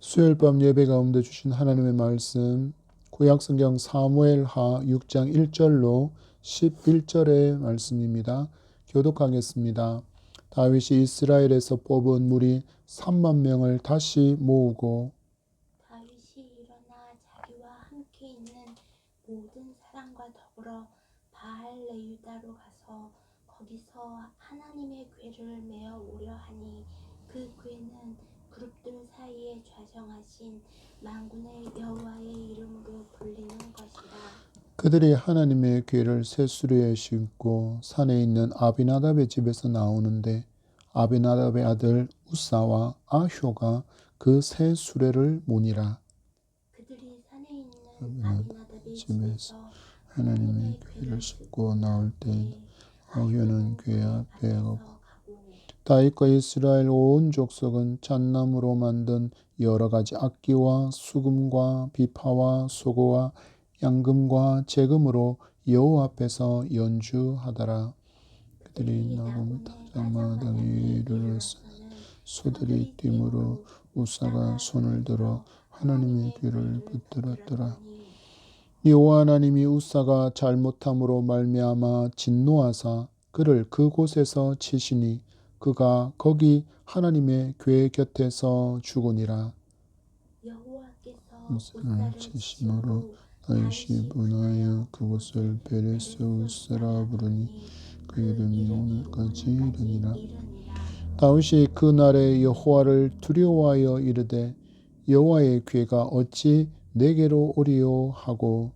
수요일 밤 예배 가운데 주신 하나님의 말씀, 구약성경 사무엘하 6장 1절로 11절의 말씀입니다. 교독하겠습니다. 다윗이 이스라엘에서 뽑은 무리 3만 명을 다시 모으고 다윗이 일어나 자기와 함께 있는 모든 사람과 더불어 바알레유다로 가서 거기서 하나님의 궤를 메어 오려 하니 그 궤는 그룹들 사이에 좌정하신 만군의 여호와의 이름으로 불리는 것이라. 그들이 하나님의 궤를 새 수레에 싣고 산에 있는 아비나답의 집에서 나오는데 아비나답의 아들 우사와 아효가 그 새 수레를 모니라. 그들이 산에 있는 아비나답의 집에서 하나님의 궤를 싣고 나올 때 아효는 궤 앞에 가고 다윗과 이스라엘 온 족속은 잣나무로 만든 여러 가지 악기와 수금과 비파와 소고와 양금과 제금으로 여호와 앞에서 연주하더라. 그들이 나금 타작마당 위를 소들이 뛰므로 우사가 손을 들어 하나님의 궤를 붙들었더라. 여호와 하나님이 우사가 잘못함으로 말미암아 진노하사 그를 그곳에서 치시니 그가 거기 하나님의 궤 곁에서 죽으니라. 여호와께서 우사를 치심으로 다윗이 분하여 그곳을 베레스 우스라 부르니 그 이름이 오늘까지 이르니라. 다윗이 그날에 여호와를 두려워하여 이르되 여호와의 궤가 어찌 내게로 오리요 하고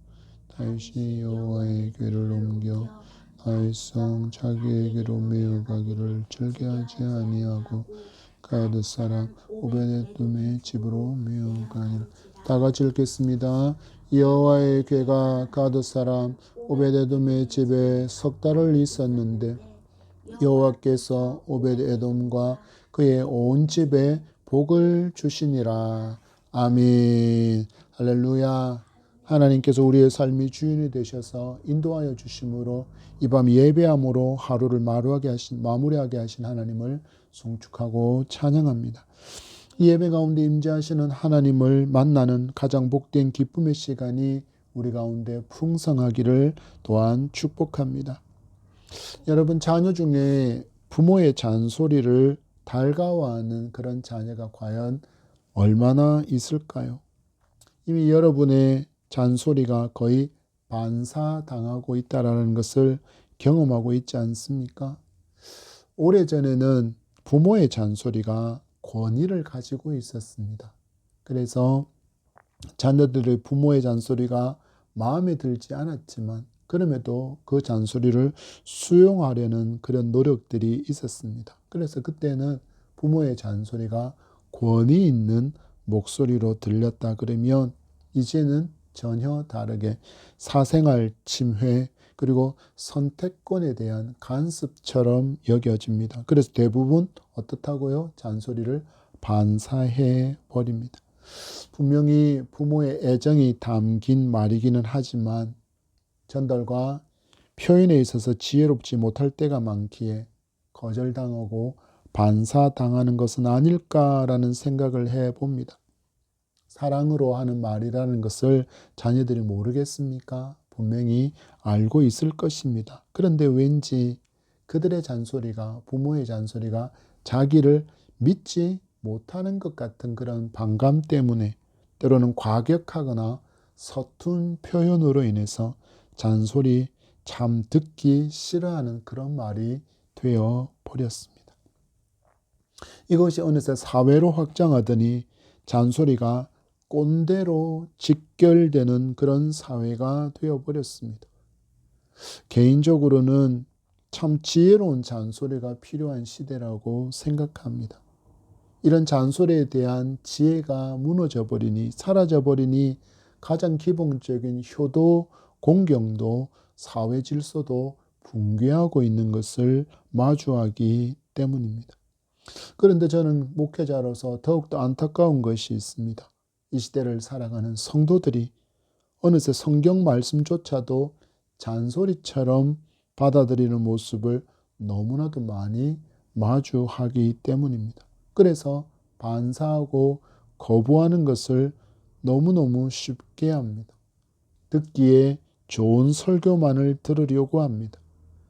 다윗이 여호와의 궤를 옮겨 다윗 성 자기에게로 메어 가기를 즐겨하지 아니하고 가드 사람 오베데돔의 집으로 메어 가니라. 다 같이 읽겠습니다. 여호와의 궤가 가드 사람 오베데돔의 집에 석 달을 있었는데 여호와께서 오베데돔과 그의 온 집에 복을 주시니라. 아멘. 할렐루야. 하나님께서 우리의 삶이 주인이 되셔서 인도하여 주심으로 이 밤 예배함으로 하루를 마무리하게 하신 하나님을 송축하고 찬양합니다. 이 예배 가운데 임재하시는 하나님을 만나는 가장 복된 기쁨의 시간이 우리 가운데 풍성하기를 또한 축복합니다. 여러분, 자녀 중에 부모의 잔소리를 달가워하는 그런 자녀가 과연 얼마나 있을까요? 이미 여러분의 잔소리가 거의 반사당하고 있다는 것을 경험하고 있지 않습니까? 오래전에는 부모의 잔소리가 권위를 가지고 있었습니다. 그래서 자녀들의 부모의 잔소리가 마음에 들지 않았지만 그럼에도 그 잔소리를 수용하려는 그런 노력들이 있었습니다. 그래서 그때는 부모의 잔소리가 권위 있는 목소리로 들렸다 그러면 이제는 전혀 다르게 사생활 침해 그리고 선택권에 대한 간섭처럼 여겨집니다. 그래서 대부분 어떻다고요? 잔소리를 반사해 버립니다. 분명히 부모의 애정이 담긴 말이기는 하지만 전달과 표현에 있어서 지혜롭지 못할 때가 많기에 거절당하고 반사당하는 것은 아닐까라는 생각을 해봅니다. 사랑으로 하는 말이라는 것을 자녀들이 모르겠습니까? 분명히 알고 있을 것입니다. 그런데 왠지 그들의 잔소리가, 부모의 잔소리가 자기를 믿지 못하는 것 같은 그런 반감 때문에 때로는 과격하거나 서툰 표현으로 인해서 잔소리 참 듣기 싫어하는 그런 말이 되어 버렸습니다. 이것이 어느새 사회로 확장하더니 잔소리가 꼰대로 직결되는 그런 사회가 되어버렸습니다. 개인적으로는 참 지혜로운 잔소리가 필요한 시대라고 생각합니다. 이런 잔소리에 대한 지혜가 무너져버리니 사라져버리니 가장 기본적인 효도, 공경도, 사회 질서도 붕괴하고 있는 것을 마주하기 때문입니다. 그런데 저는 목회자로서 더욱더 안타까운 것이 있습니다. 이 시대를 살아가는 성도들이 어느새 성경 말씀조차도 잔소리처럼 받아들이는 모습을 너무나도 많이 마주하기 때문입니다. 그래서 반사하고 거부하는 것을 너무너무 쉽게 합니다. 듣기에 좋은 설교만을 들으려고 합니다.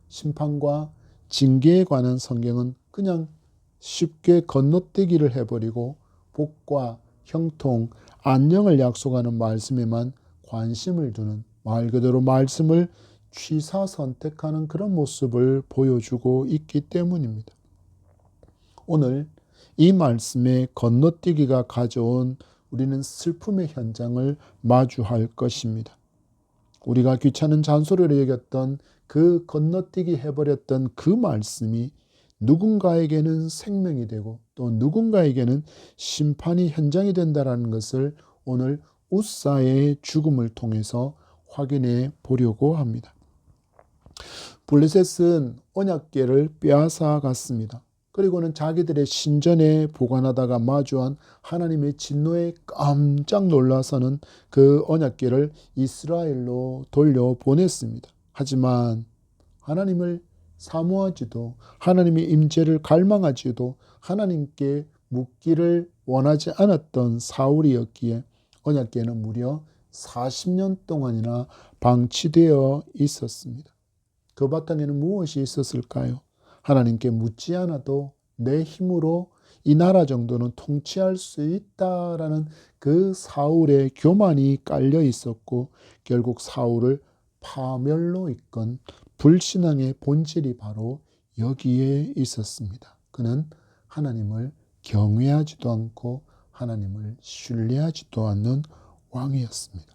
심판과 징계에 관한 성경은 그냥 쉽게 건너뛰기를 해버리고 복과 형통, 안녕을 약속하는 말씀에만 관심을 두는, 말 그대로 말씀을 취사 선택하는 그런 모습을 보여주고 있기 때문입니다. 오늘 이 말씀의 건너뛰기가 가져온 우리는 슬픔의 현장을 마주할 것입니다. 우리가 귀찮은 잔소리로 여겼던 그 건너뛰기 해버렸던 그 말씀이 누군가에게는 생명이 되고 또 누군가에게는 심판이 현장이 된다는 것을 오늘 웃사의 죽음을 통해서 확인해 보려고 합니다. 블레셋은 언약궤를 빼앗아 갔습니다. 그리고는 자기들의 신전에 보관하다가 마주한 하나님의 진노에 깜짝 놀라서는 그 언약궤를 이스라엘로 돌려보냈습니다. 하지만 하나님을 사모하지도 하나님의 임재를 갈망하지도 하나님께 묻기를 원하지 않았던 사울이었기에 언약궤는 무려 40년 동안이나 방치되어 있었습니다. 그 바탕에는 무엇이 있었을까요? 하나님께 묻지 않아도 내 힘으로 이 나라 정도는 통치할 수 있다라는 그 사울의 교만이 깔려 있었고 결국 사울을 파멸로 이끈 불신앙의 본질이 바로 여기에 있었습니다. 그는 하나님을 경외하지도 않고 하나님을 신뢰하지도 않는 왕이었습니다.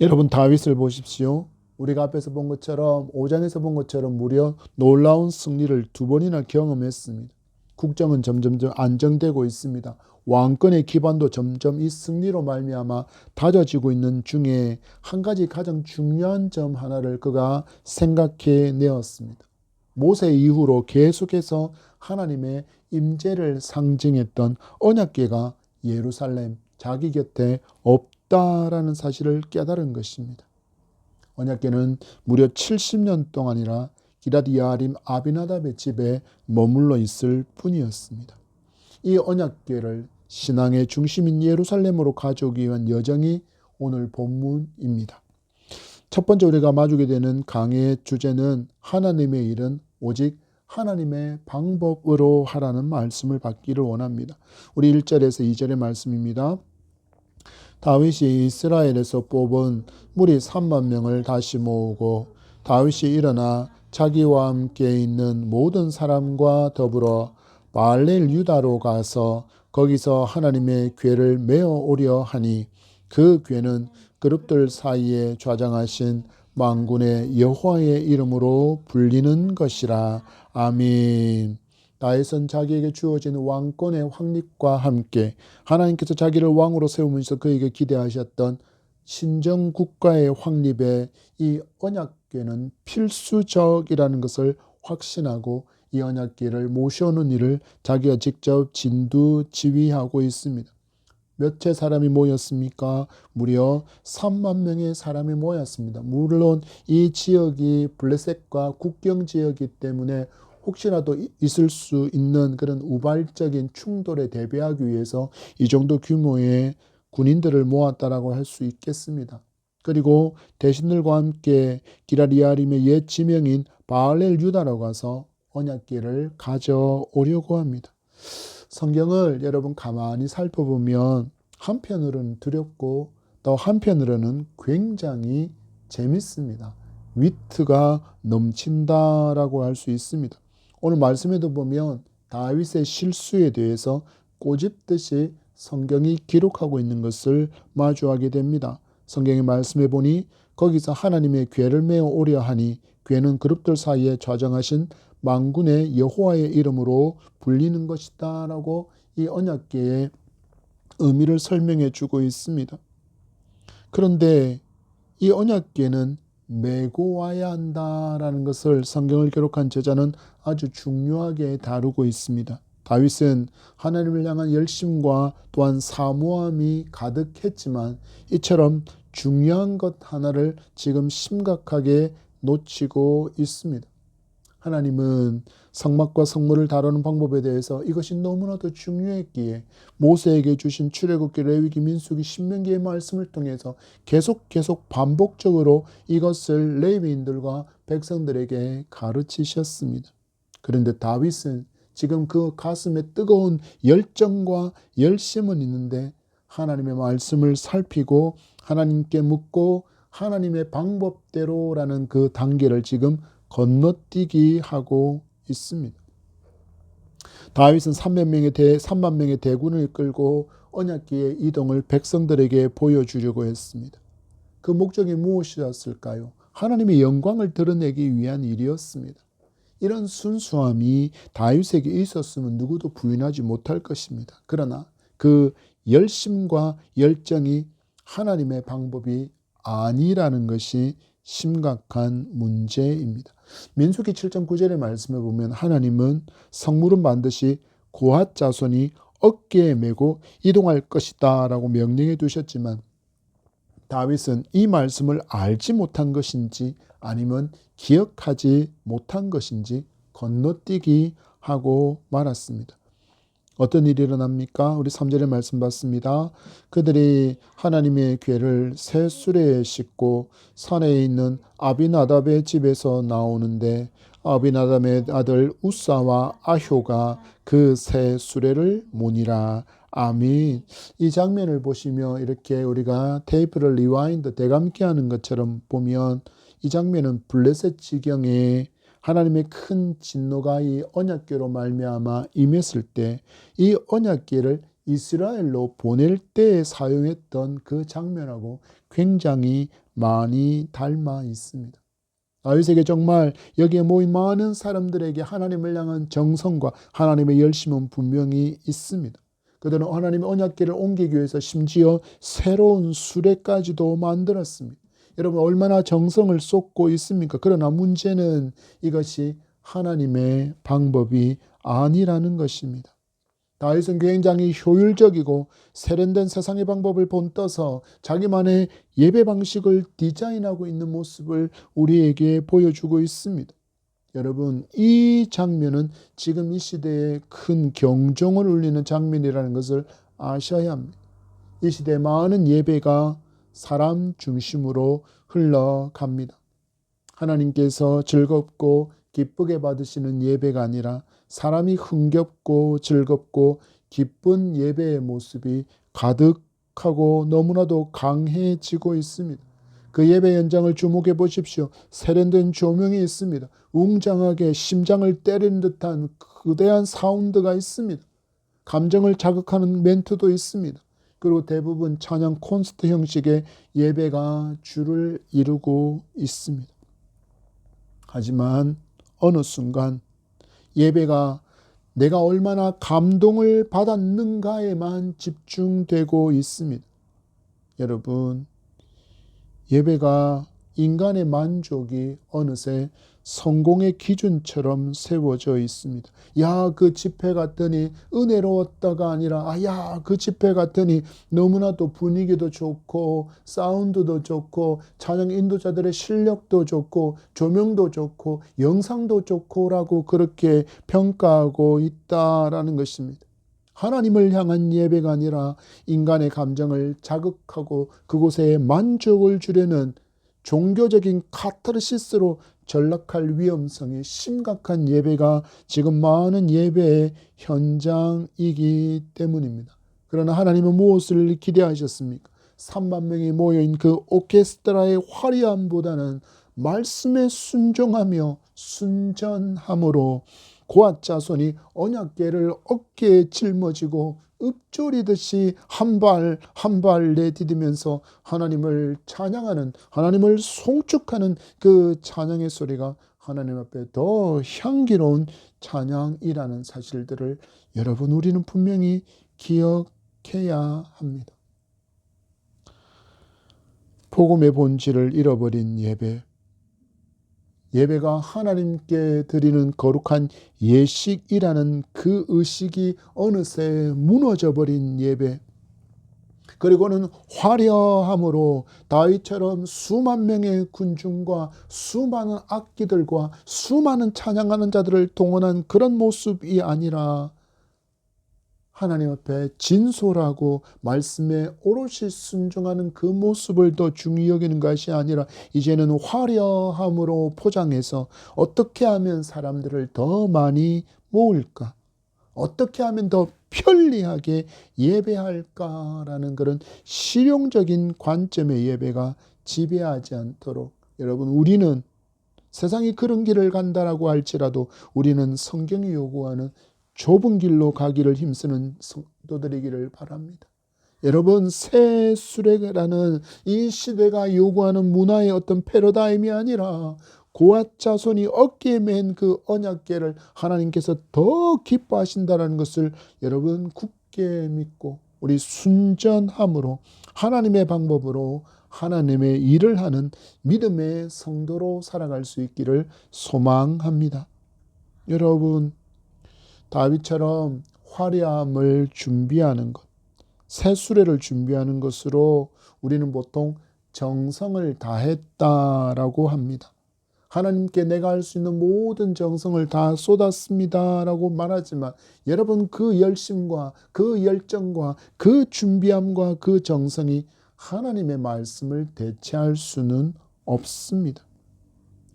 여러분 다윗을 보십시오. 우리가 앞에서 본 것처럼 5장에서 본 것처럼 무려 놀라운 승리를 2번이나 경험했습니다. 국정은 점점 안정되고 있습니다. 왕권의 기반도 점점 이 승리로 말미암아 다져지고 있는 중에 한 가지 가장 중요한 점 하나를 그가 생각해 내었습니다. 모세 이후로 계속해서 하나님의 임재를 상징했던 언약궤가 예루살렘 자기 곁에 없다라는 사실을 깨달은 것입니다. 언약궤는 무려 70년 동안이나 기럇-여아림 아비나답의 집에 머물러 있을 뿐이었습니다. 이 언약궤를 신앙의 중심인 예루살렘으로 가져오기 위한 여정이 오늘 본문입니다. 첫 번째 우리가 마주게 되는 강의의 주제는 하나님의 일은 오직 하나님의 방법으로 하라는 말씀을 받기를 원합니다. 우리 1절에서 2절의 말씀입니다. 다윗이 이스라엘에서 뽑은 무리 3만 명을 다시 모으고 다윗이 일어나 자기와 함께 있는 모든 사람과 더불어 바알렐 유다로 가서 거기서 하나님의 궤를 메어 오려 하니 그 궤는 그룹들 사이에 좌장하신 만군의 여호와의 이름으로 불리는 것이라. 아멘. 다윗은 자기에게 주어진 왕권의 확립과 함께 하나님께서 자기를 왕으로 세우면서 그에게 기대하셨던 신정국가의 확립에 이 언약궤는 필수적이라는 것을 확신하고 이 언약궤를 모셔오는 일을 자기가 직접 진두지휘하고 있습니다. 몇 채 사람이 모였습니까? 무려 3만 명의 사람이 모였습니다. 물론 이 지역이 블레셋과 국경 지역이기 때문에 혹시라도 있을 수 있는 그런 우발적인 충돌에 대비하기 위해서 이 정도 규모의 군인들을 모았다라고 할 수 있겠습니다. 그리고 대신들과 함께 기럇-여아림의 옛 지명인 바알렐 유다로 가서 언약궤를 가져오려고 합니다. 성경을 여러분 가만히 살펴보면 한편으로는 두렵고 또 한편으로는 굉장히 재밌습니다. 위트가 넘친다라고 할 수 있습니다. 오늘 말씀에도 보면 다윗의 실수에 대해서 꼬집듯이 성경이 기록하고 있는 것을 마주하게 됩니다. 성경의 말씀해 보니 거기서 하나님의 궤를 메어 오려 하니 궤는 그룹들 사이에 좌정하신 만군의 여호와의 이름으로 불리는 것이다 라고 이 언약궤의 의미를 설명해 주고 있습니다. 그런데 이 언약궤는 메고 와야 한다라는 것을 성경을 기록한 저자는 아주 중요하게 다루고 있습니다. 다윗은 하나님을 향한 열심과 또한 사모함이 가득했지만 이처럼 중요한 것 하나를 지금 심각하게 놓치고 있습니다. 하나님은 성막과 성물을 다루는 방법에 대해서 이것이 너무나도 중요했기에 모세에게 주신 출애굽기, 레위기, 민수기, 신명기의 말씀을 통해서 계속 반복적으로 이것을 레위인들과 백성들에게 가르치셨습니다. 그런데 다윗은 지금 그 가슴에 뜨거운 열정과 열심은 있는데 하나님의 말씀을 살피고 하나님께 묻고 하나님의 방법대로라는 그 단계를 지금 건너뛰기 하고 있습니다. 다윗은 3만 명의 대군을 이끌고 언약궤의 이동을 백성들에게 보여주려고 했습니다. 그 목적이 무엇이었을까요? 하나님의 영광을 드러내기 위한 일이었습니다. 이런 순수함이 다윗에게 있었으면 누구도 부인하지 못할 것입니다. 그러나 그 열심과 열정이 하나님의 방법이 아니라는 것이 심각한 문제입니다. 민수기 7장 9절의 말씀에 보면 하나님은 성물은 반드시 고핫 자손이 어깨에 메고 이동할 것이다 라고 명령해 두셨지만 다윗은 이 말씀을 알지 못한 것인지 아니면 기억하지 못한 것인지 건너뛰기 하고 말았습니다. 어떤 일이 일어납니까? 우리 3절의 말씀 봤습니다. 그들이 하나님의 궤를 새 수레에 싣고 산에 있는 아비나답의 집에서 나오는데 아비나답의 아들 우사와 아효가 그 새 수레를 모니라. 아멘. 이 장면을 보시며 이렇게 우리가 테이프를 리와인드 되감게 하는 것처럼 보면 이 장면은 블레셋 지경에 하나님의 큰 진노가 이 언약궤로 말미암아 임했을 때 이 언약궤를 이스라엘로 보낼 때 사용했던 그 장면하고 굉장히 많이 닮아 있습니다. 다윗에게 정말 여기에 모인 많은 사람들에게 하나님을 향한 정성과 하나님의 열심은 분명히 있습니다. 그들은 하나님의 언약궤를 옮기기 위해서 심지어 새로운 수레까지도 만들었습니다. 여러분 얼마나 정성을 쏟고 있습니까? 그러나 문제는 이것이 하나님의 방법이 아니라는 것입니다. 다윗은 굉장히 효율적이고 세련된 세상의 방법을 본떠서 자기만의 예배 방식을 디자인하고 있는 모습을 우리에게 보여주고 있습니다. 여러분 이 장면은 지금 이 시대에 큰 경종을 울리는 장면이라는 것을 아셔야 합니다. 이 시대에 많은 예배가 사람 중심으로 흘러갑니다. 하나님께서 즐겁고 기쁘게 받으시는 예배가 아니라 사람이 흥겹고 즐겁고 기쁜 예배의 모습이 가득하고 너무나도 강해지고 있습니다. 그 예배 현장을 주목해 보십시오. 세련된 조명이 있습니다. 웅장하게 심장을 때리는 듯한 거대한 사운드가 있습니다. 감정을 자극하는 멘트도 있습니다. 그리고 대부분 찬양 콘서트 형식의 예배가 주를 이루고 있습니다. 하지만 어느 순간 예배가 내가 얼마나 감동을 받았는가에만 집중되고 있습니다. 여러분, 예배가 인간의 만족이 어느새 성공의 기준처럼 세워져 있습니다. 야, 그 집회 갔더니 은혜로웠다가 아니라 야, 그 집회 갔더니 너무나도 분위기도 좋고 사운드도 좋고 찬양 인도자들의 실력도 좋고 조명도 좋고 영상도 좋고라고 그렇게 평가하고 있다라는 것입니다. 하나님을 향한 예배가 아니라 인간의 감정을 자극하고 그곳에 만족을 주려는 종교적인 카타르시스로 전락할 위험성이 심각한 예배가 지금 많은 예배의 현장이기 때문입니다. 그러나 하나님은 무엇을 기대하셨습니까? 3만 명이 모여있는 그 오케스트라의 화려함보다는 말씀에 순종하며 순전함으로 고핫 자손이 언약궤를 어깨에 짊어지고 읊조리듯이 한 발 한 발 내디디면서 하나님을 찬양하는, 하나님을 송축하는 그 찬양의 소리가 하나님 앞에 더 향기로운 찬양이라는 사실들을 여러분 우리는 분명히 기억해야 합니다. 복음의 본질을 잃어버린 예배, 예배가 하나님께 드리는 거룩한 예식이라는 그 의식이 어느새 무너져버린 예배, 그리고는 화려함으로 다윗처럼 수만 명의 군중과 수많은 악기들과 수많은 찬양하는 자들을 동원한 그런 모습이 아니라 하나님 앞에 진솔하고 말씀에 오롯이 순종하는 그 모습을 더 중히 여기는 것이 아니라 이제는 화려함으로 포장해서 어떻게 하면 사람들을 더 많이 모을까? 어떻게 하면 더 편리하게 예배할까라는 그런 실용적인 관점의 예배가 지배하지 않도록 여러분, 우리는 세상이 그런 길을 간다라고 할지라도 우리는 성경이 요구하는 좁은 길로 가기를 힘쓰는 성도들이기를 바랍니다. 여러분, 새 수레라는 이 시대가 요구하는 문화의 어떤 패러다임이 아니라 고앗 자손이 어깨에 맨 그 언약궤를 하나님께서 더 기뻐하신다는 것을 여러분 굳게 믿고 우리 순전함으로 하나님의 방법으로 하나님의 일을 하는 믿음의 성도로 살아갈 수 있기를 소망합니다. 여러분, 다윗처럼 화려함을 준비하는 것, 새 수레를 준비하는 것으로 우리는 보통 정성을 다했다라고 합니다. 하나님께 내가 할 수 있는 모든 정성을 다 쏟았습니다라고 말하지만 여러분, 그 열심과 그 열정과 그 준비함과 그 정성이 하나님의 말씀을 대체할 수는 없습니다.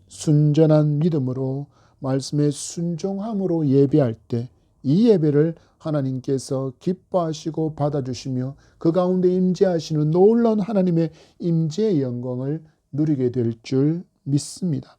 순전한 믿음으로 말씀에 순종함으로 예배할 때 이 예배를 하나님께서 기뻐하시고 받아주시며 그 가운데 임재하시는 놀라운 하나님의 임재의 영광을 누리게 될 줄 믿습니다.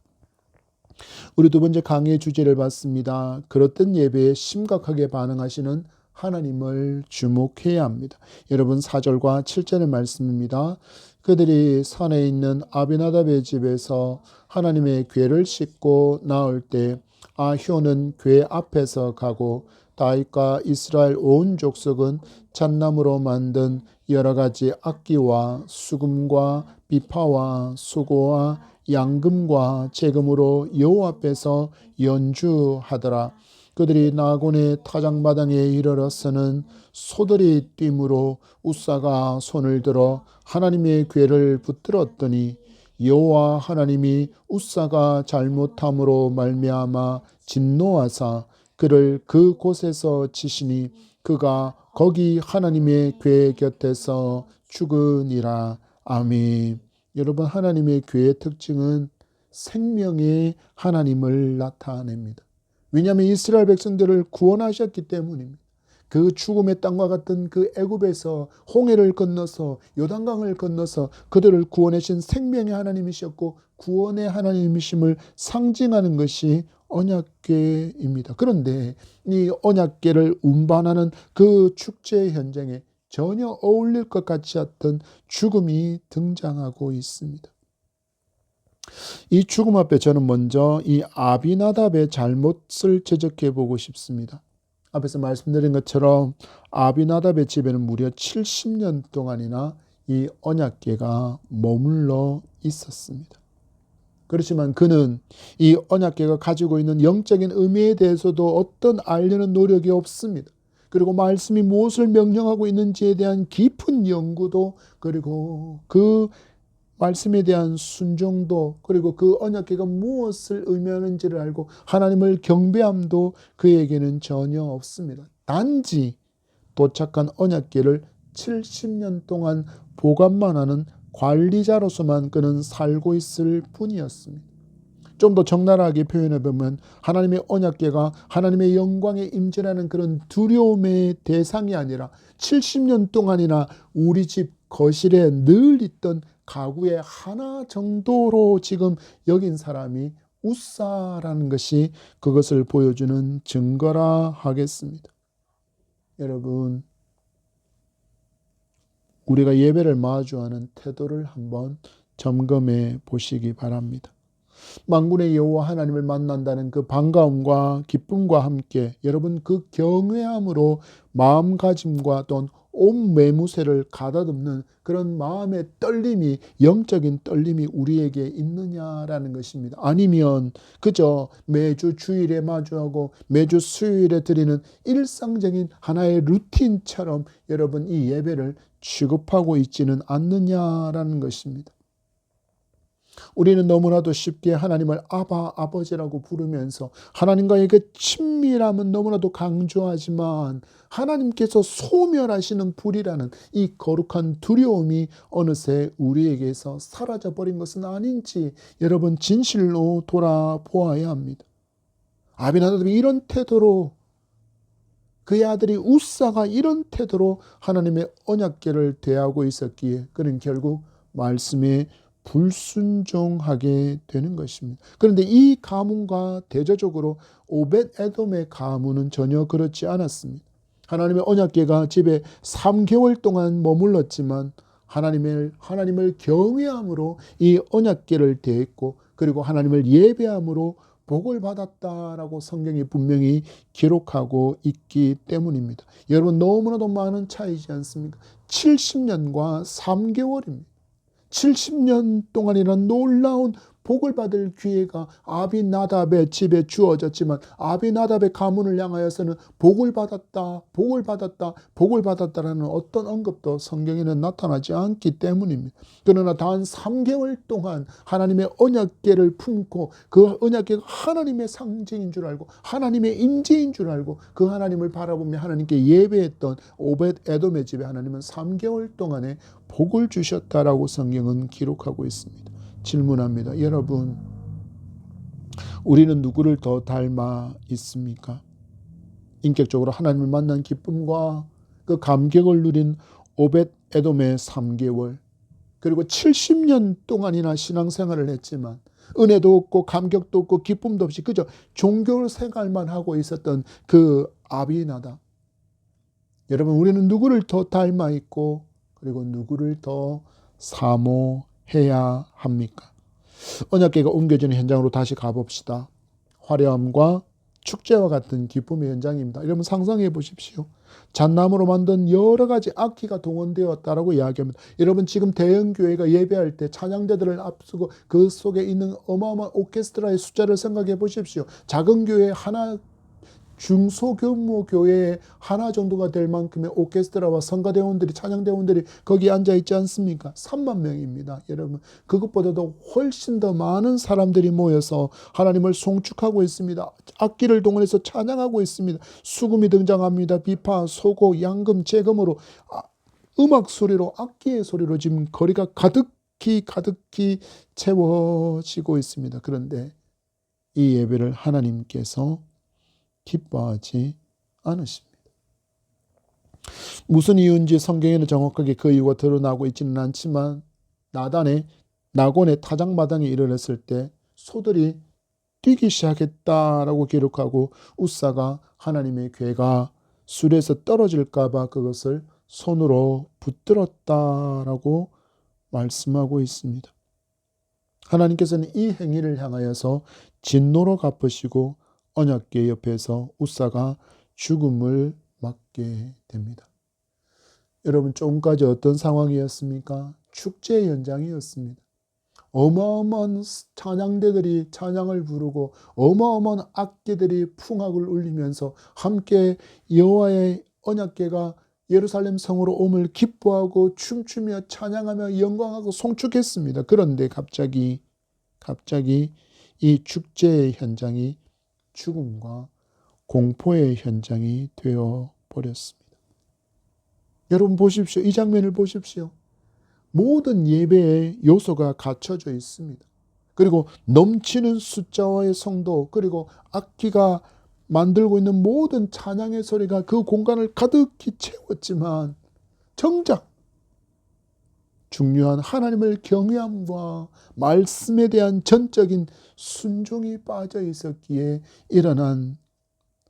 우리 두 번째 강의의 주제를 봤습니다. 그렇던 예배에 심각하게 반응하시는 하나님을 주목해야 합니다. 여러분, 4절과 7절의 말씀입니다. 그들이 산에 있는 아비나답의 집에서 하나님의 궤를 싣고 나올 때 아효는 궤 앞에서 가고 다윗과 이스라엘 온 족속은 잣나무로 만든 여러 가지 악기와 수금과 비파와 수고와 양금과 재금으로 여호와 앞에서 연주하더라. 그들이 나곤의 타작마당에 이르러서는 소들이 뜀으로 우사가 손을 들어 하나님의 궤를 붙들었더니 여호와 하나님이 우사가 잘못함으로 말미암아 진노하사 그를 그 곳에서 치시니 그가 거기 하나님의 궤 곁에서 죽으니라. 아멘. 여러분, 하나님의 궤의 특징은 생명의 하나님을 나타냅니다. 왜냐하면 이스라엘 백성들을 구원하셨기 때문입니다. 그 죽음의 땅과 같은 그 애굽에서 홍해를 건너서 요단강을 건너서 그들을 구원하신 생명의 하나님이셨고 구원의 하나님이심을 상징하는 것이 언약궤입니다. 그런데 이 언약궤를 운반하는 그 축제 현장에 전혀 어울릴 것 같지 않던 죽음이 등장하고 있습니다. 이 죽음 앞에 저는 먼저 이 아비나답의 잘못을 지적해 보고 싶습니다. 앞에서 말씀드린 것처럼 아비나답의 집에는 무려 70년 동안이나 이 언약궤가 머물러 있었습니다. 그렇지만 그는 이 언약궤가 가지고 있는 영적인 의미에 대해서도 어떤 알려는 노력이 없습니다. 그리고 말씀이 무엇을 명령하고 있는지에 대한 깊은 연구도, 그리고 그 말씀에 대한 순종도, 그리고 그 언약궤가 무엇을 의미하는지를 알고 하나님을 경배함도 그에게는 전혀 없습니다. 단지 도착한 언약궤를 70년 동안 보관만 하는 관리자로서만 그는 살고 있을 뿐이었습니다. 좀 더 적나라하게 표현해 보면 하나님의 언약궤가 하나님의 영광의 임재라는 그런 두려움의 대상이 아니라 70년 동안이나 우리 집 거실에 늘 있던 가구의 하나 정도로 지금 여긴 사람이 우사라는 것이 그것을 보여주는 증거라 하겠습니다. 여러분, 우리가 예배를 마주하는 태도를 한번 점검해 보시기 바랍니다. 만군의 여호와 하나님을 만난다는 그 반가움과 기쁨과 함께 여러분 그 경외함으로 마음가짐과 또는 온 매무새를 가다듬는 그런 마음의 떨림이, 영적인 떨림이 우리에게 있느냐라는 것입니다. 아니면 그저 매주 주일에 마주하고 매주 수요일에 드리는 일상적인 하나의 루틴처럼 여러분 이 예배를 취급하고 있지는 않느냐라는 것입니다. 우리는 너무나도 쉽게 하나님을 아바, 아버지라고 부르면서 하나님과의 그 친밀함은 너무나도 강조하지만 하나님께서 소멸하시는 불이라는 이 거룩한 두려움이 어느새 우리에게서 사라져버린 것은 아닌지 여러분 진실로 돌아보아야 합니다. 아비나답이 이런 태도로, 그의 아들이 우사가 이런 태도로 하나님의 언약궤를 대하고 있었기에 그는 결국 말씀에 불순종하게 되는 것입니다. 그런데 이 가문과 대조적으로 오벳 에돔의 가문은 전혀 그렇지 않았습니다. 하나님의 언약궤가 집에 3개월 동안 머물렀지만 하나님을 경외함으로 이 언약궤를 대했고 그리고 하나님을 예배함으로 복을 받았다라고 성경이 분명히 기록하고 있기 때문입니다. 여러분 너무나도 많은 차이지 않습니까? 70년과 3개월입니다. 70년 동안이란 놀라운 복을 받을 기회가 아비나답의 집에 주어졌지만 아비나답의 가문을 향하여서는 복을 받았다, 복을 받았다, 복을 받았다라는 어떤 언급도 성경에는 나타나지 않기 때문입니다. 그러나 단 3개월 동안 하나님의 언약궤를 품고 그 언약궤가 하나님의 상징인 줄 알고 하나님의 임재인 줄 알고 그 하나님을 바라보며 하나님께 예배했던 오벳 에돔의 집에 하나님은 3개월 동안에 복을 주셨다라고 성경은 기록하고 있습니다. 질문합니다. 여러분, 우리는 누구를 더 닮아 있습니까? 인격적으로 하나님을 만난 기쁨과 그 감격을 누린 오벳 에돔의 3개월 그리고 70년 동안이나 신앙생활을 했지만 은혜도 없고 감격도 없고 기쁨도 없이 그저 종교 생활만 하고 있었던 그 아비나답. 여러분 우리는 누구를 더 닮아 있고 그리고 누구를 더 사모해야 합니까? 언약궤가 옮겨지는 현장으로 다시 가봅시다. 화려함과 축제와 같은 기쁨의 현장입니다. 여러분 상상해 보십시오. 잣나무로 만든 여러 가지 악기가 동원되었다라고 이야기합니다. 여러분 지금 대형교회가 예배할 때 찬양대들을 앞서고 그 속에 있는 어마어마한 오케스트라의 숫자를 생각해 보십시오. 작은 교회 하나, 중소규모 교회 하나 정도가 될 만큼의 오케스트라와 성가대원들이, 찬양대원들이 거기 앉아 있지 않습니까? 3만 명입니다. 여러분 그것보다도 훨씬 더 많은 사람들이 모여서 하나님을 송축하고 있습니다. 악기를 동원해서 찬양하고 있습니다. 수금이 등장합니다. 비파, 소고, 양금, 재금으로 음악 소리로, 악기의 소리로 지금 거리가 가득히 채워지고 있습니다. 그런데 이 예배를 하나님께서 기뻐하지 않으십니다. 무슨 이유인지 성경에는 정확하게 그 이유가 드러나고 있지는 않지만 나곤의 타작마당에 이르렀을 때 소들이 뛰기 시작했다라고 기록하고 우사가 하나님의 궤가 술에서 떨어질까 봐 그것을 손으로 붙들었다라고 말씀하고 있습니다. 하나님께서는 이 행위를 향하여서 진노로 갚으시고 언약궤 옆에서 우사가 죽음을 맞게 됩니다. 여러분 조금까지 어떤 상황이었습니까? 축제 현장이었습니다. 어마어마한 찬양대들이 찬양을 부르고 어마어마한 악기들이 풍악을 울리면서 함께 여호와의 언약궤가 예루살렘 성으로 옴을 기뻐하고 춤추며 찬양하며 영광하고 송축했습니다. 그런데 갑자기 이 축제의 현장이 죽음과 공포의 현장이 되어 버렸습니다. 여러분 보십시오. 이 장면을 보십시오. 모든 예배의 요소가 갖춰져 있습니다. 그리고 넘치는 숫자와의 성도, 그리고 악기가 만들고 있는 모든 찬양의 소리가 그 공간을 가득히 채웠지만 정작 중요한 하나님을 경외함과 말씀에 대한 전적인 순종이 빠져 있었기에 일어난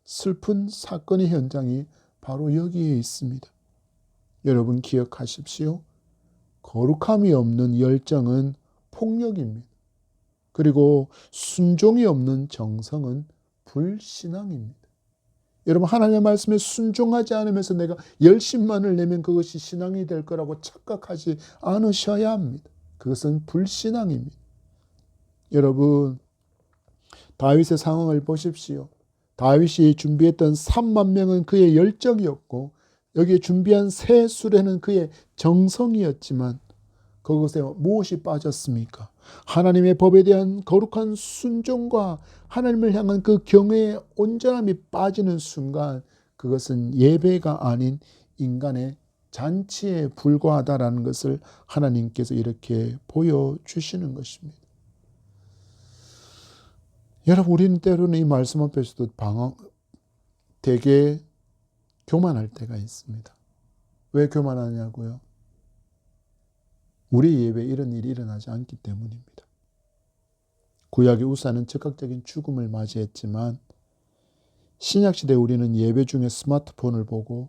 슬픈 사건의 현장이 바로 여기에 있습니다. 여러분 기억하십시오. 거룩함이 없는 열정은 폭력입니다. 그리고 순종이 없는 정성은 불신앙입니다. 여러분, 하나님의 말씀에 순종하지 않으면서 내가 열심만을 내면 그것이 신앙이 될 거라고 착각하지 않으셔야 합니다. 그것은 불신앙입니다. 여러분, 다윗의 상황을 보십시오. 다윗이 준비했던 3만 명은 그의 열정이었고 여기에 준비한 새 수레는 그의 정성이었지만 그것에 무엇이 빠졌습니까? 하나님의 법에 대한 거룩한 순종과 하나님을 향한 그 경외의 온전함이 빠지는 순간 그것은 예배가 아닌 인간의 잔치에 불과하다라는 것을 하나님께서 이렇게 보여주시는 것입니다. 여러분, 우리는 때로는 이 말씀 앞에서도 되게 교만할 때가 있습니다. 왜 교만하냐고요? 우리 예배에 이런 일이 일어나지 않기 때문입니다. 구약의 우사는 즉각적인 죽음을 맞이했지만 신약시대 우리는 예배 중에 스마트폰을 보고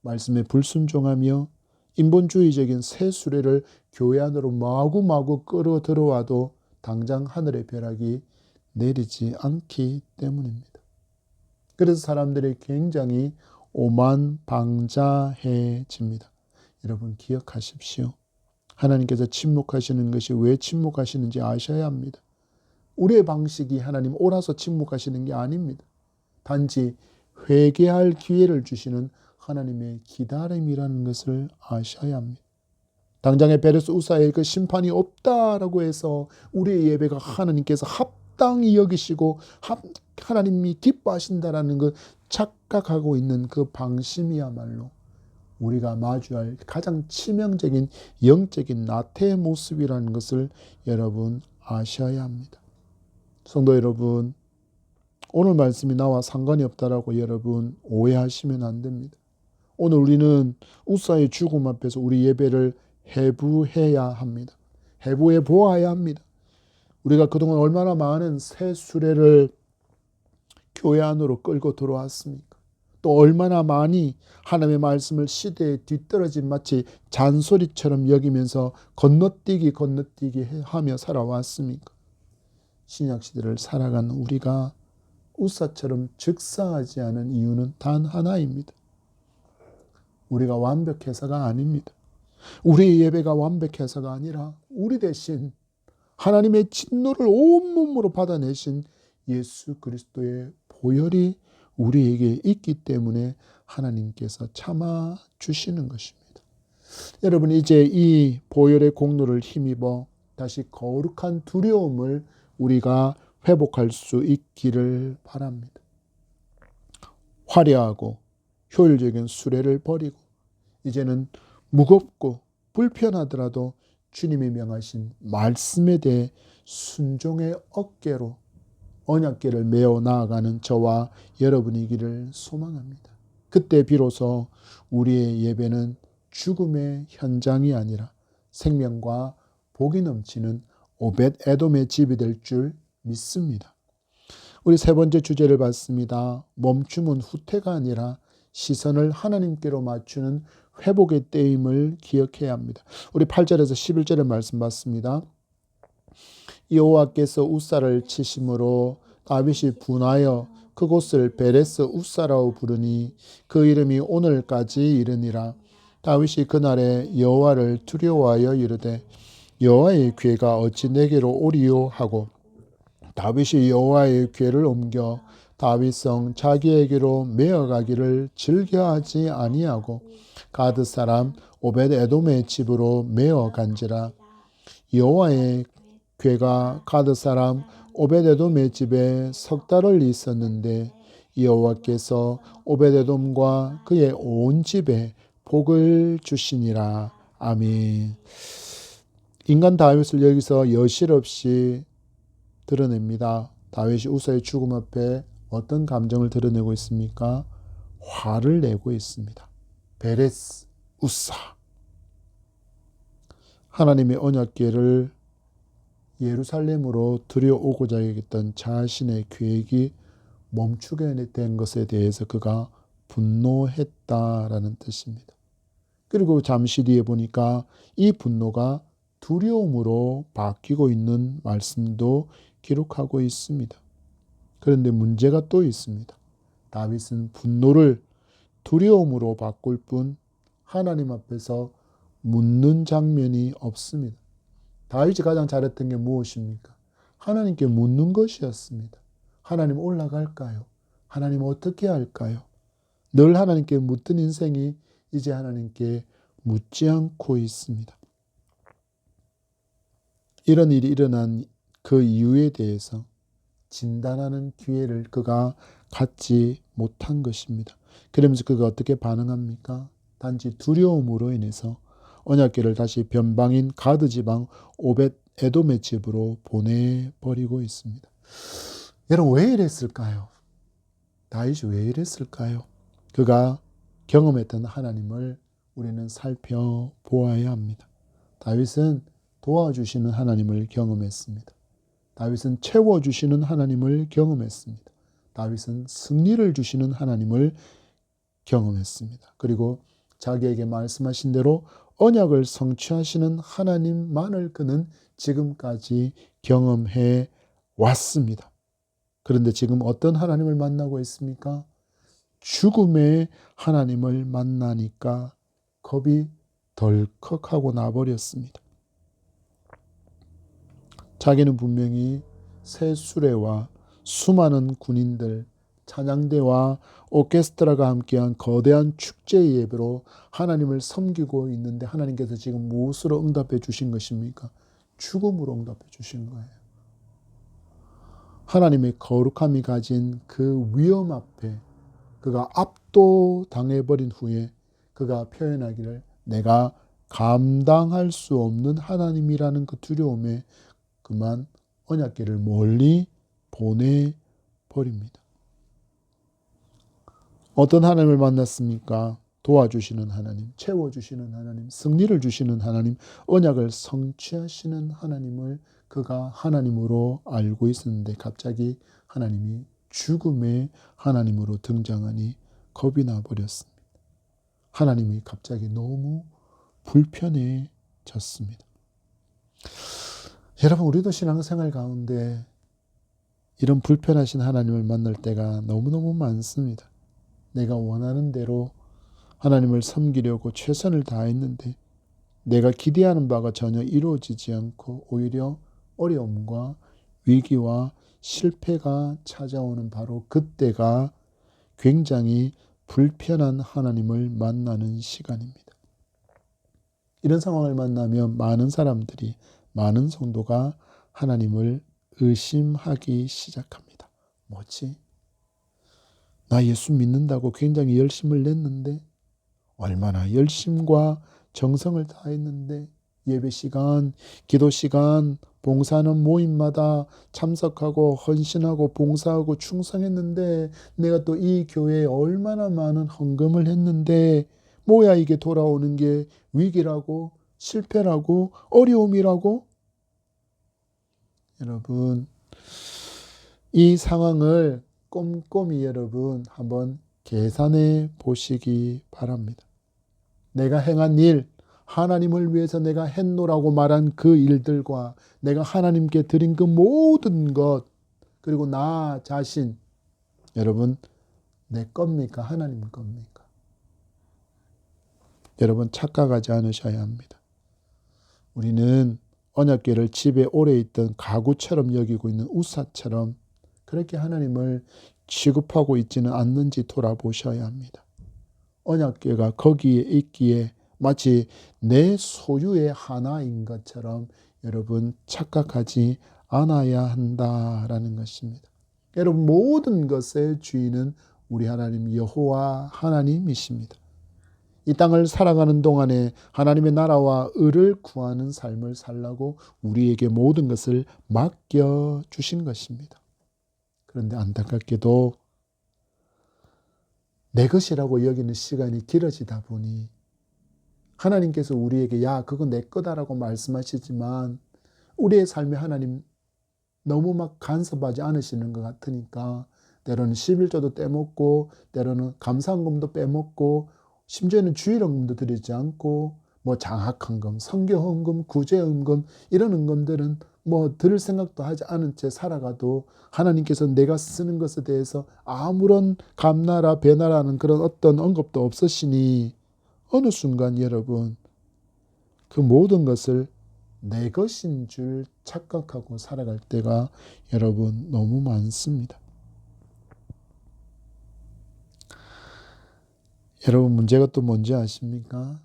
말씀에 불순종하며 인본주의적인 새 수레를 교회 안으로 마구마구 끌어 들어와도 당장 하늘의 벼락이 내리지 않기 때문입니다. 그래서 사람들이 굉장히 오만방자해집니다. 여러분, 기억하십시오. 하나님께서 침묵하시는 것이 왜 침묵하시는지 아셔야 합니다. 우리의 방식이 하나님 옳아서 침묵하시는 게 아닙니다. 단지 회개할 기회를 주시는 하나님의 기다림이라는 것을 아셔야 합니다. 당장의 베레스 우사의 그 심판이 없다라고 해서 우리의 예배가 하나님께서 합당히 여기시고 하나님이 기뻐하신다라는 그 착각하고 있는 그 방심이야말로 우리가 마주할 가장 치명적인 영적인 나태의 모습이라는 것을 여러분 아셔야 합니다. 성도 여러분, 오늘 말씀이 나와 상관이 없다라고 여러분 오해하시면 안 됩니다. 오늘 우리는 우사의 죽음 앞에서 우리 예배를 해부해야 합니다. 해부해 보아야 합니다. 우리가 그동안 얼마나 많은 새 수레를 교회 안으로 끌고 들어왔습니까? 또 얼마나 많이 하나님의 말씀을 시대에 뒤떨어진 마치 잔소리처럼 여기면서 건너뛰기 하며 살아왔습니까? 신약시대를 살아가는 우리가 우사처럼 즉사하지 않은 이유는 단 하나입니다. 우리가 완벽해서가 아닙니다. 우리의 예배가 완벽해서가 아니라 우리 대신 하나님의 진노를 온몸으로 받아내신 예수 그리스도의 보혈이 우리에게 있기 때문에 하나님께서 참아 주시는 것입니다. 여러분, 이제 이 보혈의 공로를 힘입어 다시 거룩한 두려움을 우리가 회복할 수 있기를 바랍니다. 화려하고 효율적인 수레를 버리고 이제는 무겁고 불편하더라도 주님이 명하신 말씀에 대해 순종의 어깨로 언약궤를 메어 나아가는 저와 여러분이기를 소망합니다. 그때 비로소 우리의 예배는 죽음의 현장이 아니라 생명과 복이 넘치는 오벳 에돔의 집이 될 줄 믿습니다. 우리 세 번째 주제를 봤습니다. 멈춤은 후퇴가 아니라 시선을 하나님께로 맞추는 회복의 때임을 기억해야 합니다. 우리 8절에서 11절의 말씀 봤습니다. 여호와께서 우사를 치심으로 다윗이 분하여 그곳을 베레스 우사라고 부르니 그 이름이 오늘까지 이르니라. 다윗이 그날에 여호와를 두려워하여 이르되 여호와의 궤가 어찌 내게로 오리요 하고 다윗이 여호와의 궤를 옮겨 다윗성 자기에게로 메어가기를 즐겨하지 아니하고 가드 사람 오벳 에돔의 집으로 메어간지라. 여호와의 궤가 가드 사람 오벳 에돔의 집에 석 달을 있었는데 여호와께서 오벳 에돔과 그의 온 집에 복을 주시니라. 아멘. 인간 다윗을 여기서 여실없이 드러냅니다. 다윗이 우사의 죽음 앞에 어떤 감정을 드러내고 있습니까? 화를 내고 있습니다. 베레스 우사. 하나님의 언약궤를 예루살렘으로 들여오고자 했던 자신의 계획이 멈추게 된 것에 대해서 그가 분노했다라는 뜻입니다. 그리고 잠시 뒤에 보니까 이 분노가 두려움으로 바뀌고 있는 말씀도 기록하고 있습니다. 그런데 문제가 또 있습니다. 다윗은 분노를 두려움으로 바꿀 뿐 하나님 앞에서 묻는 장면이 없습니다. 다윗이 가장 잘했던 게 무엇입니까? 하나님께 묻는 것이었습니다. 하나님 올라갈까요? 하나님 어떻게 할까요? 늘 하나님께 묻던 인생이 이제 하나님께 묻지 않고 있습니다. 이런 일이 일어난 그 이유에 대해서 진단하는 기회를 그가 갖지 못한 것입니다. 그러면서 그가 어떻게 반응합니까? 단지 두려움으로 인해서 언약궤를 다시 변방인 가드 지방 오벳 에돔의 집으로 보내버리고 있습니다. 여러분, 왜 이랬을까요? 다윗이 왜 이랬을까요? 그가 경험했던 하나님을 우리는 살펴보아야 합니다. 다윗은 도와주시는 하나님을 경험했습니다. 다윗은 채워주시는 하나님을 경험했습니다. 다윗은 승리를 주시는 하나님을 경험했습니다. 그리고 자기에게 말씀하신 대로 언약을 성취하시는 하나님만을 그는 지금까지 경험해 왔습니다. 그런데 지금 어떤 하나님을 만나고 있습니까? 죽음의 하나님을 만나니까 겁이 덜컥하고 나버렸습니다. 자기는 분명히 새 수레와 수많은 군인들, 찬양대와 오케스트라가 함께한 거대한 축제의 예배로 하나님을 섬기고 있는데 하나님께서 지금 무엇으로 응답해 주신 것입니까? 죽음으로 응답해 주신 거예요. 하나님의 거룩함이 가진 그 위험 앞에 그가 압도당해버린 후에 그가 표현하기를 내가 감당할 수 없는 하나님이라는 그 두려움에 그만 언약궤를 멀리 보내버립니다. 어떤 하나님을 만났습니까? 도와주시는 하나님, 채워주시는 하나님, 승리를 주시는 하나님, 언약을 성취하시는 하나님을 그가 하나님으로 알고 있었는데 갑자기 하나님이 죽음의 하나님으로 등장하니 겁이 나버렸습니다. 하나님이 갑자기 너무 불편해졌습니다. 여러분, 우리도 신앙생활 가운데 이런 불편하신 하나님을 만날 때가 너무너무 많습니다. 내가 원하는 대로 하나님을 섬기려고 최선을 다했는데 내가 기대하는 바가 전혀 이루어지지 않고 오히려 어려움과 위기와 실패가 찾아오는 바로 그때가 굉장히 불편한 하나님을 만나는 시간입니다. 이런 상황을 만나면 많은 사람들이, 많은 성도가 하나님을 의심하기 시작합니다. 뭐지? 나 예수 믿는다고 굉장히 열심을 냈는데, 얼마나 열심과 정성을 다했는데, 예배 시간, 기도 시간, 봉사하는 모임마다 참석하고 헌신하고 봉사하고 충성했는데 내가 또 이 교회에 얼마나 많은 헌금을 했는데 뭐야 이게 돌아오는 게 위기라고 실패라고 어려움이라고? 여러분, 이 상황을 꼼꼼히 여러분 한번 계산해 보시기 바랍니다. 내가 행한 일, 하나님을 위해서 내가 했노라고 말한 그 일들과 내가 하나님께 드린 그 모든 것, 그리고 나 자신, 여러분 내 겁니까? 하나님 겁니까? 여러분 착각하지 않으셔야 합니다. 우리는 언약궤를 집에 오래 있던 가구처럼 여기고 있는 우사처럼 그렇게 하나님을 취급하고 있지는 않는지 돌아보셔야 합니다. 언약궤가 거기에 있기에 마치 내 소유의 하나인 것처럼 여러분 착각하지 않아야 한다라는 것입니다. 여러분, 모든 것의 주인은 우리 하나님 여호와 하나님이십니다. 이 땅을 살아가는 동안에 하나님의 나라와 의를 구하는 삶을 살라고 우리에게 모든 것을 맡겨주신 것입니다. 그런데 안타깝게도 내 것이라고 여기는 시간이 길어지다 보니 하나님께서 우리에게 야 그거 내 거다라고 말씀하시지만 우리의 삶에 하나님 너무 막 간섭하지 않으시는 것 같으니까 때로는 11조도 떼먹고 때로는 감사헌금도 빼먹고 심지어는 주일헌금도 드리지 않고 뭐 장학헌금, 성교헌금, 구제헌금 이런 헌금들은 뭐 들을 생각도 하지 않은 채 살아가도 하나님께서 내가 쓰는 것에 대해서 아무런 감나라 배나라는 그런 어떤 언급도 없으시니 어느 순간 여러분 그 모든 것을 내 것인 줄 착각하고 살아갈 때가 여러분 너무 많습니다. 여러분 문제가 또 뭔지 아십니까?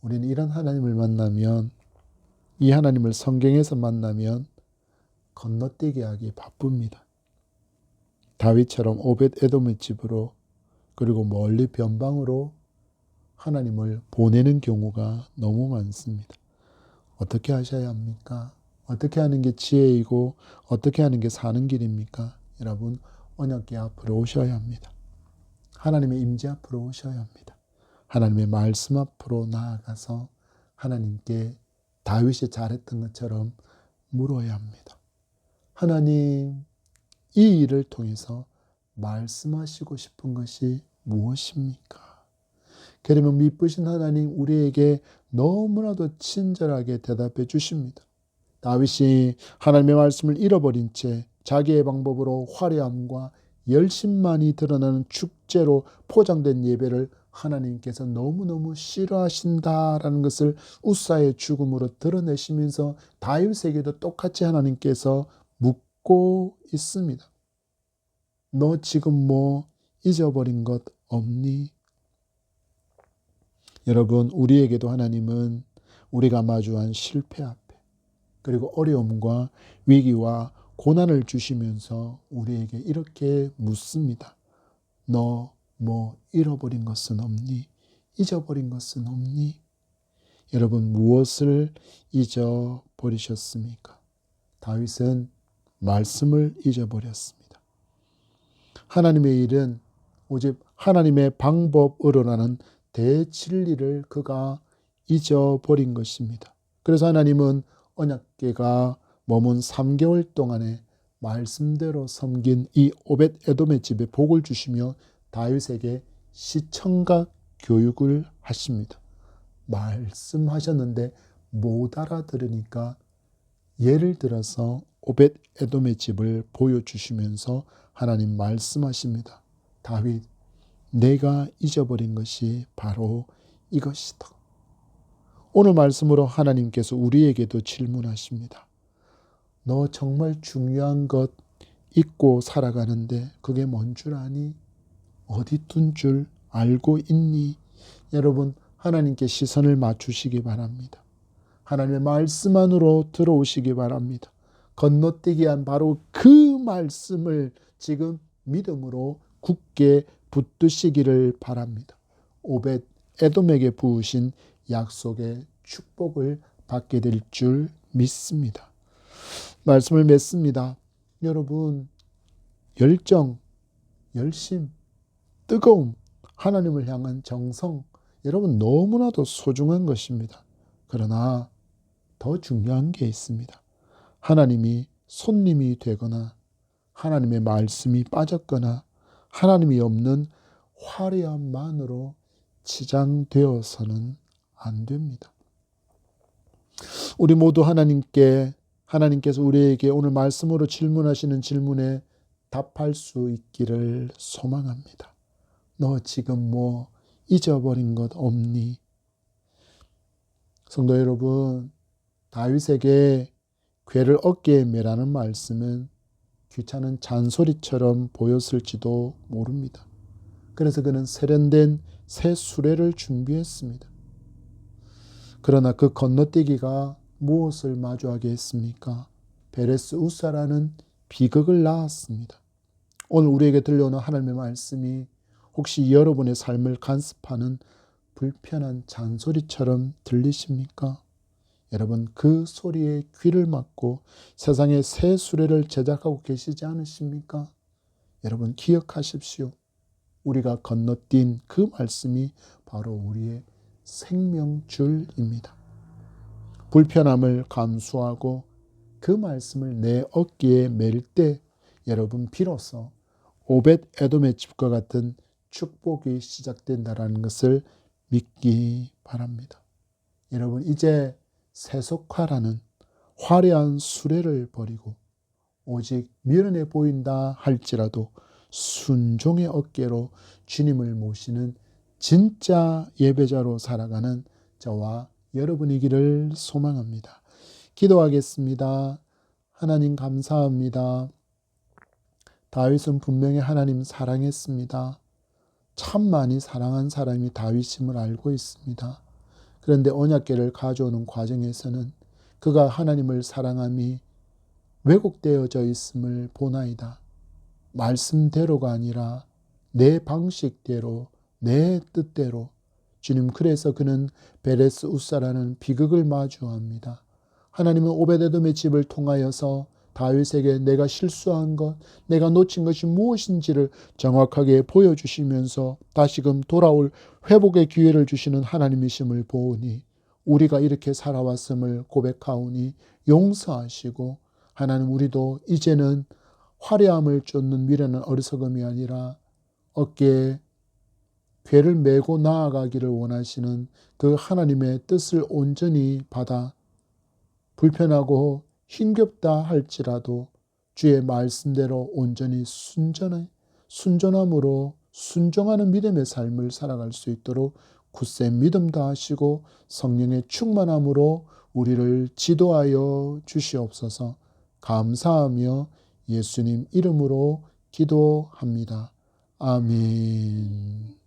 우리는 이런 하나님을 만나면 이 하나님을 성경에서 만나면 건너뛰기 하기 바쁩니다. 다윗처럼 오벳 에돔의 집으로 그리고 멀리 변방으로 하나님을 보내는 경우가 너무 많습니다. 어떻게 하셔야 합니까? 어떻게 하는 게 지혜이고 어떻게 하는 게 사는 길입니까? 여러분 언약궤 앞으로 오셔야 합니다. 하나님의 임재 앞으로 오셔야 합니다. 하나님의 말씀 앞으로 나아가서 하나님께 다윗이 잘했던 것처럼 물어야 합니다. 하나님, 이 일을 통해서 말씀하시고 싶은 것이 무엇입니까? 그러면 미쁘신 하나님 우리에게 너무나도 친절하게 대답해 주십니다. 다윗이 하나님의 말씀을 잃어버린 채 자기의 방법으로 화려함과 열심만이 드러나는 축제로 포장된 예배를 하나님께서 너무너무 싫어하신다라는 것을 우사의 죽음으로 드러내시면서 다윗에게도 똑같이 하나님께서 묻고 있습니다. 너 지금 뭐 잊어버린 것 없니? 여러분 우리에게도 하나님은 우리가 마주한 실패 앞에 그리고 어려움과 위기와 고난을 주시면서 우리에게 이렇게 묻습니다. 너 뭐 잃어버린 것은 없니? 잊어버린 것은 없니? 여러분 무엇을 잊어버리셨습니까? 다윗은 말씀을 잊어버렸습니다. 하나님의 일은 오직 하나님의 방법으로라는 대진리를 그가 잊어버린 것입니다. 그래서 하나님은 언약궤가 머문 3개월 동안에 말씀대로 섬긴 이 오벳 에돔의 집에 복을 주시며 다윗에게 시청각 교육을 하십니다. 말씀하셨는데 못 알아들으니까 예를 들어서 오벳 에돔의 집을 보여주시면서 하나님 말씀하십니다. 다윗, 내가 잊어버린 것이 바로 이것이다. 오늘 말씀으로 하나님께서 우리에게도 질문하십니다. 너 정말 중요한 것 잊고 살아가는데 그게 뭔 줄 아니? 어디 둔 줄 알고 있니? 여러분 하나님께 시선을 맞추시기 바랍니다. 하나님의 말씀 안으로 들어오시기 바랍니다. 건너뛰기 한 바로 그 말씀을 지금 믿음으로 굳게 붙드시기를 바랍니다. 오벳 에돔에게 부으신 약속의 축복을 받게 될 줄 믿습니다. 말씀을 맺습니다. 여러분 열정, 열심, 뜨거움, 하나님을 향한 정성 여러분 너무나도 소중한 것입니다. 그러나 더 중요한 게 있습니다. 하나님이 손님이 되거나 하나님의 말씀이 빠졌거나 하나님이 없는 화려함만으로 치장되어서는 안 됩니다. 우리 모두 하나님께서 우리에게 오늘 말씀으로 질문하시는 질문에 답할 수 있기를 소망합니다. 너 지금 뭐 잊어버린 것 없니? 성도 여러분, 다윗에게 궤를 어깨에 매라는 말씀은 귀찮은 잔소리처럼 보였을지도 모릅니다. 그래서 그는 세련된 새 수레를 준비했습니다. 그러나 그 건너뛰기가 무엇을 마주하게 했습니까? 베레스 우사라는 비극을 낳았습니다. 오늘 우리에게 들려오는 하나님의 말씀이 혹시 여러분의 삶을 간섭하는 불편한 잔소리처럼 들리십니까? 여러분 그 소리에 귀를 막고 세상에 새 수레를 제작하고 계시지 않으십니까? 여러분 기억하십시오. 우리가 건너뛴 그 말씀이 바로 우리의 생명줄입니다. 불편함을 감수하고 그 말씀을 내 어깨에 맬 때 여러분 비로소 오벳 에돔의 집과 같은 축복이 시작된다라는 것을 믿기 바랍니다. 여러분 이제 세속화라는 화려한 수레를 버리고 오직 미련해 보인다 할지라도 순종의 어깨로 주님을 모시는 진짜 예배자로 살아가는 저와 여러분이기를 소망합니다. 기도하겠습니다. 하나님 감사합니다. 다윗은 분명히 하나님 사랑했습니다. 참 많이 사랑한 사람이 다윗임을 알고 있습니다. 그런데 언약궤를 가져오는 과정에서는 그가 하나님을 사랑함이 왜곡되어져 있음을 보나이다. 말씀대로가 아니라 내 방식대로, 내 뜻대로. 주님, 그래서 그는 베레스 우사라는 비극을 마주합니다. 하나님은 오베데돔의 집을 통하여서 다윗에게 내가 실수한 것, 내가 놓친 것이 무엇인지를 정확하게 보여주시면서 다시금 돌아올 회복의 기회를 주시는 하나님이심을 보오니 우리가 이렇게 살아왔음을 고백하오니 용서하시고, 하나님, 우리도 이제는 화려함을 쫓는 미련한 어리석음이 아니라 어깨에 궤를 메고 나아가기를 원하시는 그 하나님의 뜻을 온전히 받아 불편하고 힘겹다 할지라도 주의 말씀대로 온전히 순전함으로 순종하는 믿음의 삶을 살아갈 수 있도록 굳세 믿음 다하시고 성령의 충만함으로 우리를 지도하여 주시옵소서. 감사하며 예수님 이름으로 기도합니다. 아멘.